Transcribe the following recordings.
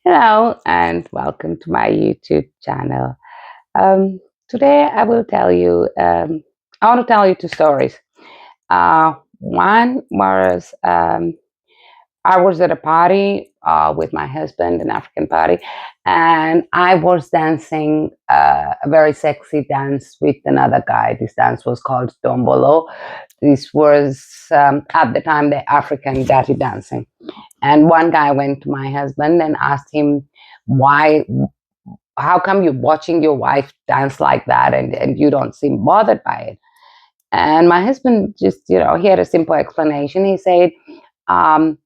Hello and welcome to my YouTube channel. Today I want to tell you two stories. One was I was at a party with my husband, an African party, and I was dancing a very sexy dance with another guy. This dance was called Dombolo. This was at the time the African dirty dancing. And one guy went to my husband and asked him, why, how come you're watching your wife dance like that and you don't seem bothered by it? And my husband just, he had a simple explanation. He said, um,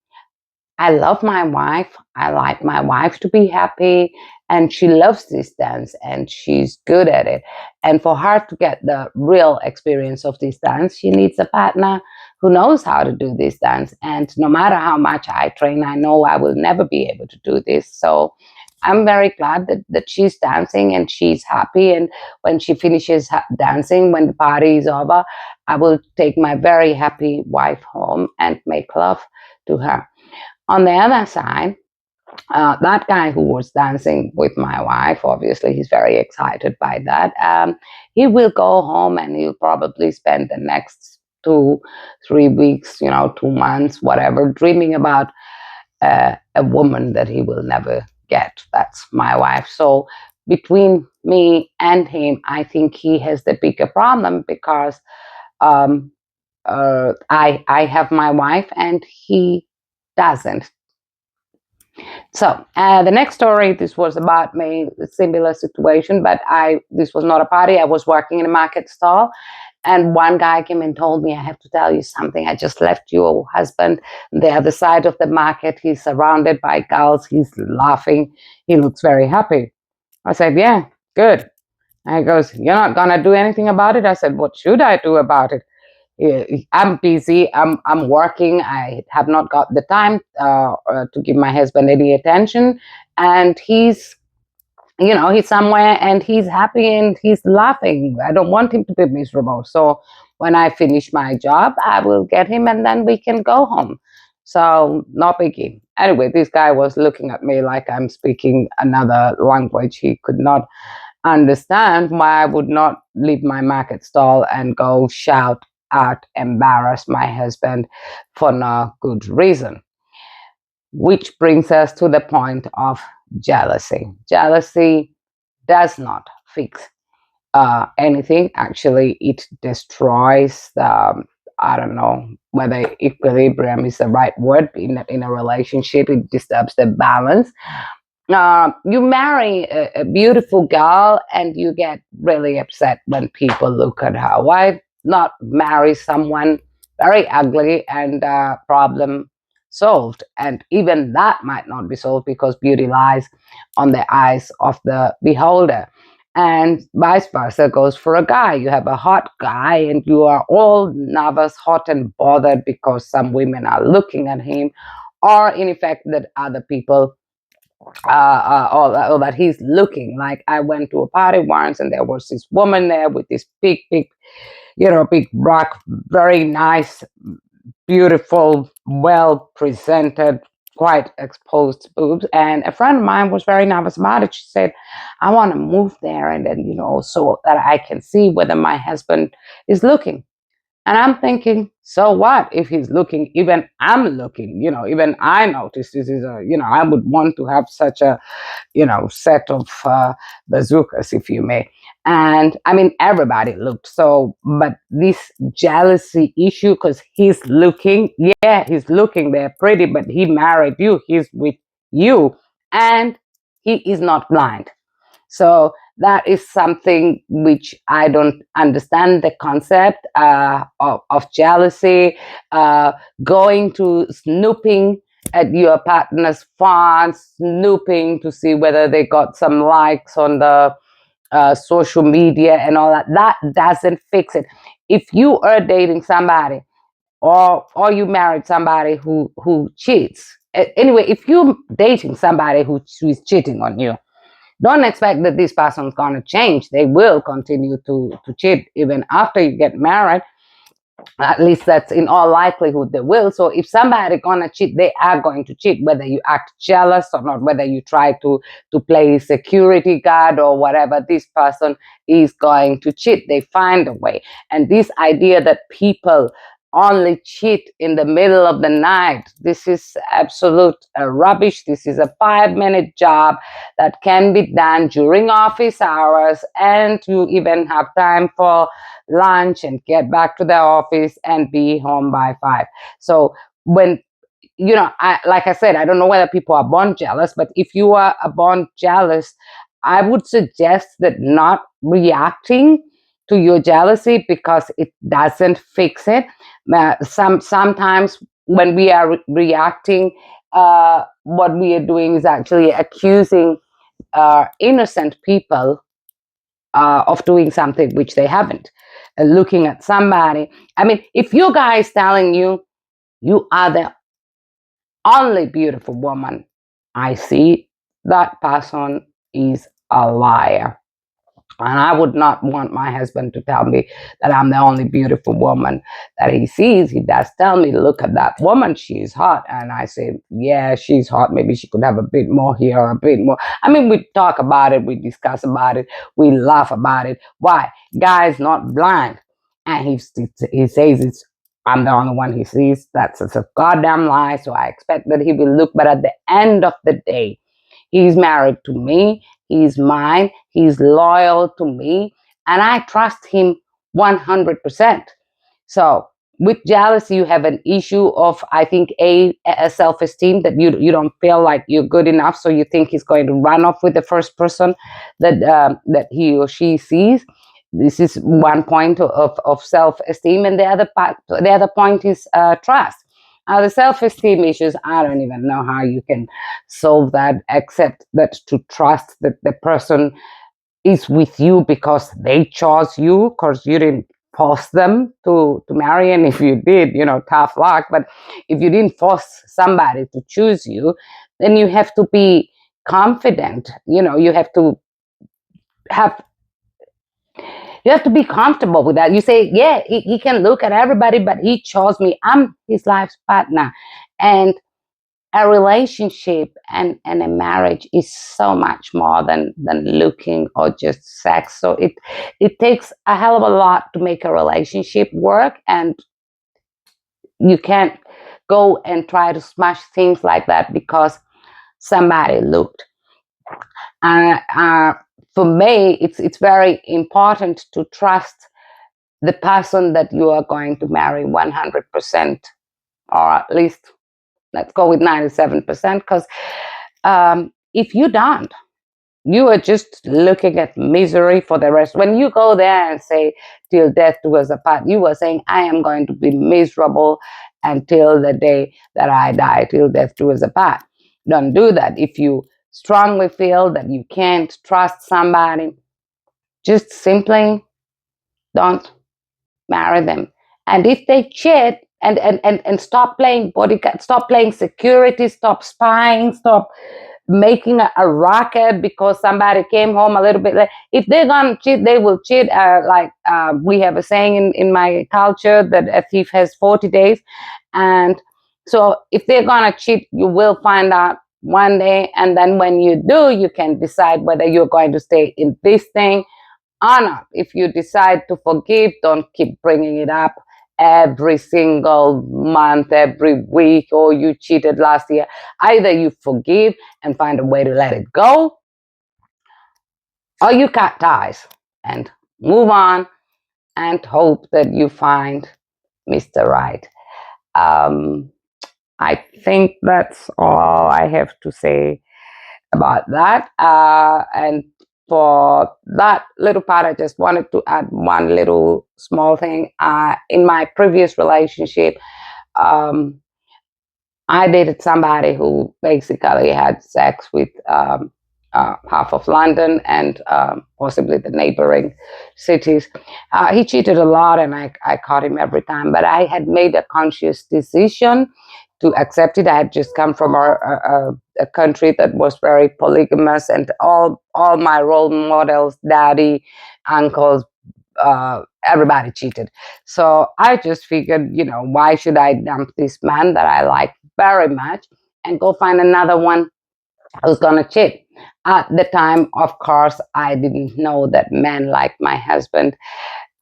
I love my wife. I like my wife to be happy, and she loves this dance and she's good at it. And for her to get the real experience of this dance, she needs a partner who knows how to do this dance. And no matter how much I train, I know I will never be able to do this. So I'm very glad that she's dancing and she's happy. And when she finishes dancing, when the party is over, I will take my very happy wife home and make love to her. On the other side, that guy who was dancing with my wife, obviously, he's very excited by that. He will go home and he'll probably spend the next 2, 3 weeks, 2 months, whatever, dreaming about a woman that he will never get. That's my wife. So between me and him, I think he has the bigger problem because um, I have my wife and he doesn't. So the next story, this was about me, a similar situation, but this was not a party. I was working in a market stall, and one guy came and told me, I have to tell you something. I just left your husband on the other side of the market. He's surrounded by girls. He's laughing. He looks very happy. I said, yeah, good. And he goes, you're not gonna do anything about it? I said, what should I do about it? I'm busy. I'm working. I have not got the time to give my husband any attention, and he's somewhere and he's happy and he's laughing. I don't want him to be miserable. So when I finish my job, I will get him, and then we can go home. So no biggie. Anyway, this guy was looking at me like I'm speaking another language he could not understand, why I would not leave my market stall and go shout at, embarrass my husband for no good reason. Which brings us to the point of jealousy. Jealousy does not fix anything. Actually, it destroys the, I don't know whether equilibrium is the right word in a relationship. It disturbs the balance. You marry a beautiful girl and you get really upset when people look at her. Why not marry someone very ugly and problem solved? And even that might not be solved because beauty lies on the eyes of the beholder. And vice versa goes for a guy. You have a hot guy and you are all nervous, hot, and bothered because some women are looking at him, or in effect, that other people or that he's looking. Like I went to a party once and there was this woman there with this big, big rock, very nice, beautiful, well presented, quite exposed boobs. And a friend of mine was very nervous about it. She said, I want to move there and then, so that I can see whether my husband is looking. And I'm thinking, so what if he's looking? Even I'm looking, even I notice this is I would want to have such a, set of bazookas, if you may. And I mean, everybody looked. So, but this jealousy issue, because he's looking, yeah, he's looking, they're pretty, but he married you, he's with you, and he is not blind. So that is something which I don't understand the concept of jealousy, going to snooping at your partner's phone, snooping to see whether they got some likes on the social media and all that. That doesn't fix it. If you are dating somebody or you married somebody who cheats, anyway, if you're dating somebody who is cheating on you, don't expect that this person's going to change. They will continue to cheat even after you get married. At least that's in all likelihood they will. So if somebody gonna cheat, they are going to cheat, whether you act jealous or not, whether you try to play security guard or whatever. This person is going to cheat. They find a way. And this idea that people only cheat in the middle of the night, this is absolute rubbish. This is a 5-minute job that can be done during office hours, and you even have time for lunch and get back to the office and be home by 5. So when, like I said, I don't know whether people are born jealous, but if you are a born jealous, I would suggest that not reacting to your jealousy, because it doesn't fix it. Sometimes when we are reacting, what we are doing is actually accusing innocent people of doing something which they haven't. Looking at somebody. I mean, if your guy is telling you you are the only beautiful woman I see, that person is a liar. And I would not want my husband to tell me that I'm the only beautiful woman that he sees. He does tell me, look at that woman, she's hot. And I say, yeah, she's hot. Maybe she could have a bit more here, a bit more. I mean, we talk about it, we discuss about it, we laugh about it. Why? Guy's not blind. And he says I'm the only one he sees. That's a goddamn lie. So I expect that he will look. But at the end of the day, he's married to me. He's mine. He's loyal to me. And I trust him 100%. So with jealousy, you have an issue of, I think, a self-esteem, that you don't feel like you're good enough. So you think he's going to run off with the first person that he or she sees. This is one point of self-esteem. And the other point is trust. The self-esteem issues, I don't even know how you can solve that, except that to trust that the person is with you because they chose you, because you didn't force them to marry. And if you did, tough luck. But if you didn't force somebody to choose you, then you have to be confident. You have to have be comfortable with that. You say, yeah, he can look at everybody, but he chose me. I'm his life's partner. And a relationship and a marriage is so much more than looking or just sex. So it takes a hell of a lot to make a relationship work, and you can't go and try to smash things like that because somebody looked. For me, it's very important to trust the person that you are going to marry 100%, or at least let's go with 97%, because if you don't, you are just looking at misery for the rest. When you go there and say, till death do us apart, you are saying, I am going to be miserable until the day that I die, till death do us apart. Don't do that. If you strongly feel that you can't trust somebody, just simply don't marry them. And if they cheat, and stop playing bodyguard, stop playing security, stop spying, stop making a racket because somebody came home a little bit late. If they're gonna cheat, they will cheat. We have a saying in my culture that a thief has 40 days. And so if they're gonna cheat, you will find out one day. And then when you do, you can decide whether you're going to stay in this thing or not. If you decide to forgive, don't keep bringing it up every single month, every week, or you cheated last year. Either you forgive and find a way to let it go, or you cut ties and move on and hope that you find Mr. Right. Um, I think that's all I have to say about that. And for that little part, I just wanted to add one little small thing. In my previous relationship, um, I dated somebody who basically had sex with half of London and possibly the neighboring cities. He cheated a lot, and I caught him every time. But I had made a conscious decision to accept it. I had just come from a country that was very polygamous, and all my role models, daddy, uncles, everybody cheated. So I just figured, why should I dump this man that I like very much and go find another one who's gonna cheat? At the time, of course, I didn't know that men like my husband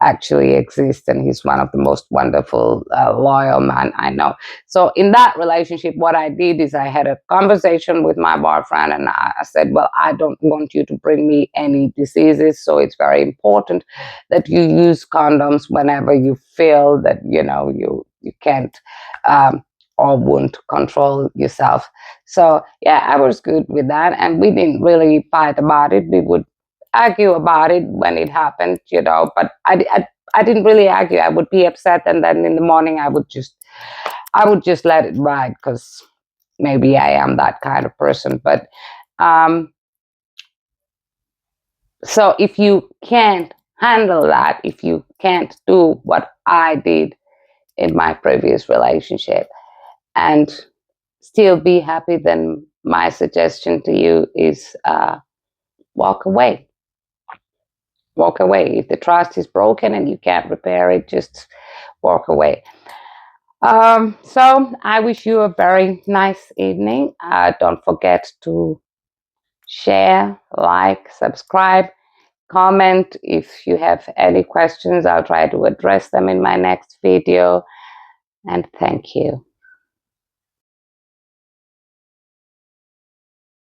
actually exists, and he's one of the most wonderful, loyal man I know. So in that relationship, what I did is I had a conversation with my boyfriend, and I said, well, I don't want you to bring me any diseases, so it's very important that you use condoms whenever you feel that you can't, um, or won't control yourself. So yeah, I was good with that, and we didn't really fight about it. We would argue about it when it happened, but I didn't really argue. I would be upset, and then in the morning I would just let it ride, because maybe I am that kind of person. But um, so if you can't handle that, if you can't do what I did in my previous relationship and still be happy, then my suggestion to you is, walk away. Walk away. If the trust is broken and you can't repair it, just walk away. So I wish you a very nice evening. Don't forget to share, like, subscribe, comment. If you have any questions, I'll try to address them in my next video. And thank you.